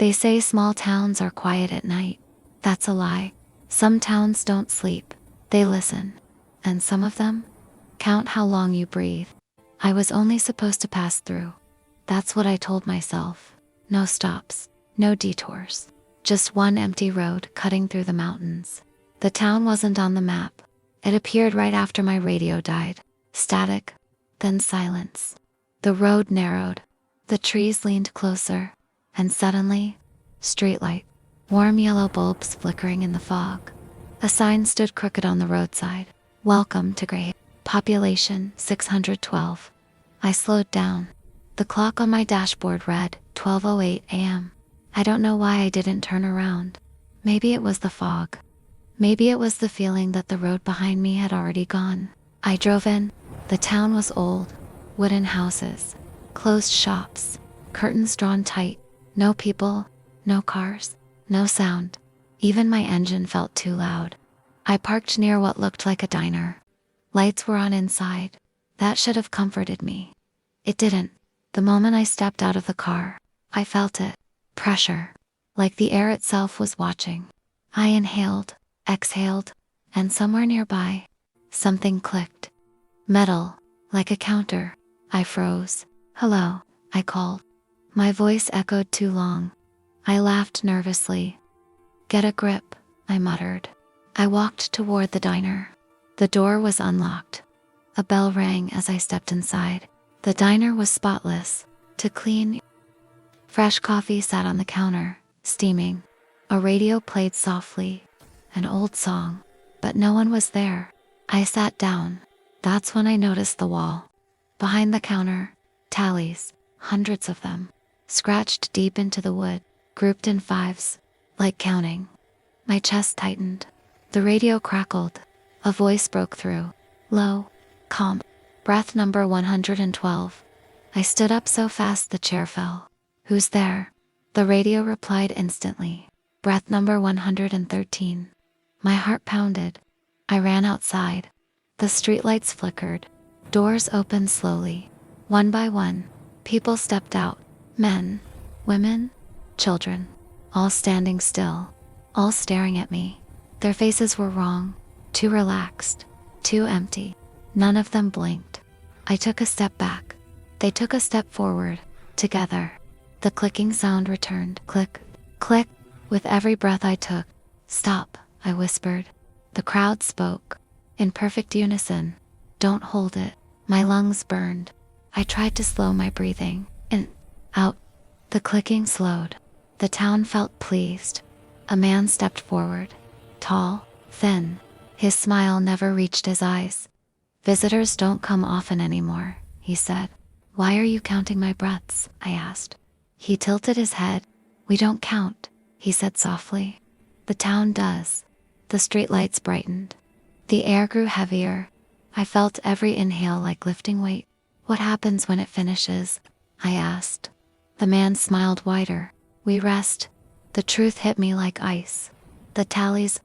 They say small towns are quiet at night. That's a lie. Some towns don't sleep. They listen. And some of them count how long you breathe. I was only supposed to pass through. That's what I told myself. No stops, no detours. Just one empty road cutting through the mountains. The town wasn't on the map. It appeared right after my radio died. Static, then silence. The road narrowed. The trees leaned closer. And suddenly, streetlight. Warm yellow bulbs flickering in the fog. A sign stood crooked on the roadside. Welcome to Grey. Population 612. I slowed down. The clock on my dashboard read 12:08 a.m. I don't know why I didn't turn around. Maybe it was the fog. Maybe it was the feeling that the road behind me had already gone. I drove in. The town was old. Wooden houses. Closed shops. Curtains drawn tight. No people. No cars. No sound. Even my engine felt too loud. I parked near what looked like a diner. Lights were on inside. That should have comforted me. It didn't. The moment I stepped out of the car, I felt it. Pressure. Like the air itself was watching. I inhaled, exhaled, and somewhere nearby, something clicked. Metal, like a counter. I froze. Hello, I called. My voice echoed too long. I laughed nervously. Get a grip, I muttered. I walked toward the diner. The door was unlocked. A bell rang as I stepped inside. The diner was spotless, too clean. Fresh coffee sat on the counter, steaming. A radio played softly, an old song, but no one was there. I sat down. That's when I noticed the wall. Behind the counter, tallies, hundreds of them, scratched deep into the wood, grouped in fives, like counting. My chest tightened. The radio crackled. A voice broke through. Low, calm. Breath number 112. I stood up so fast the chair fell. Who's there? The radio replied instantly. Breath number 113. My heart pounded. I ran outside. The streetlights flickered. Doors opened slowly. One by one, people stepped out. Men, women, children, all standing still, all staring at me. Their faces were wrong, too relaxed, too empty. None of them blinked. I took a step back. They took a step forward, together. The clicking sound returned. Click, click. With every breath I took. Stop, I whispered. The crowd spoke. In perfect unison. Don't hold it. My lungs burned. I tried to slow my breathing. In, out. The clicking slowed. The town felt pleased. A man stepped forward. Tall, thin. His smile never reached his eyes. Visitors don't come often anymore, he said. Why are you counting my breaths? I asked. He tilted his head. We don't count, he said softly. The town does. The streetlights brightened. The air grew heavier. I felt every inhale like lifting weight. What happens when it finishes? I asked. The man smiled wider. We rest. The truth hit me like ice. The tallies,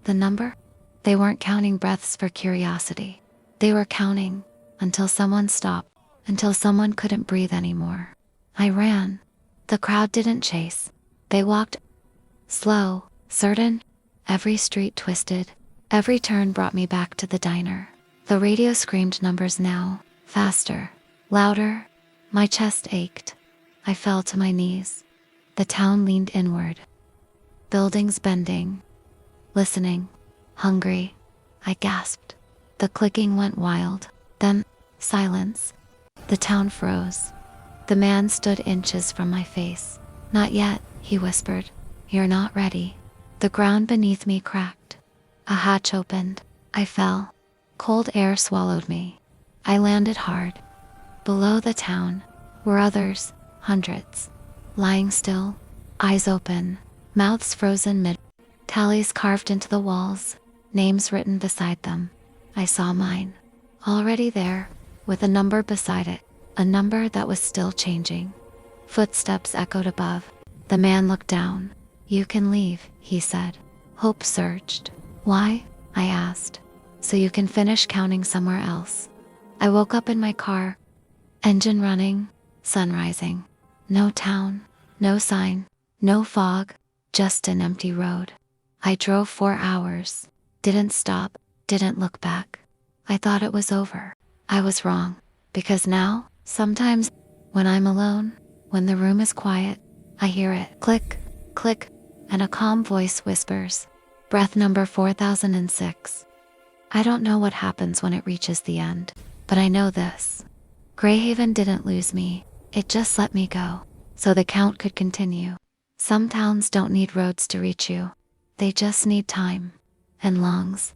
the number? They weren't counting breaths for curiosity. They were counting until someone stopped, until someone couldn't breathe anymore. I ran. The crowd didn't chase. They walked slow, certain. Every street twisted. Every turn brought me back to the diner. The radio screamed numbers now, faster, louder. My chest ached. I fell to my knees. The town leaned inward. Buildings bending. Listening. Hungry. I gasped. The clicking went wild. Then, silence. The town froze. The man stood inches from my face. Not yet, he whispered. You're not ready. The ground beneath me cracked. A hatch opened. I fell. Cold air swallowed me. I landed hard. Below the town were others, hundreds, lying still, eyes open, mouths frozen mid, tallies carved into the walls, names written beside them. I saw mine, already there, with a number beside it, a number that was still changing. Footsteps echoed above. The man looked down. You can leave, he said. Hope surged. Why? I asked. So you can finish counting somewhere else. I woke up in my car. Engine running, sun rising. No town, no sign, No fog, just an empty road. I drove 4 hours, didn't stop, didn't look back. I thought it was over. I was wrong, because now, sometimes, when I'm alone, when the room is quiet, I hear it click, click, and a calm voice whispers, breath number 4006. I don't know what happens when it reaches the end, but I know this. Greyhaven didn't lose me, it just let me go, so the count could continue. Some towns don't need roads to reach you. They just need time and lungs.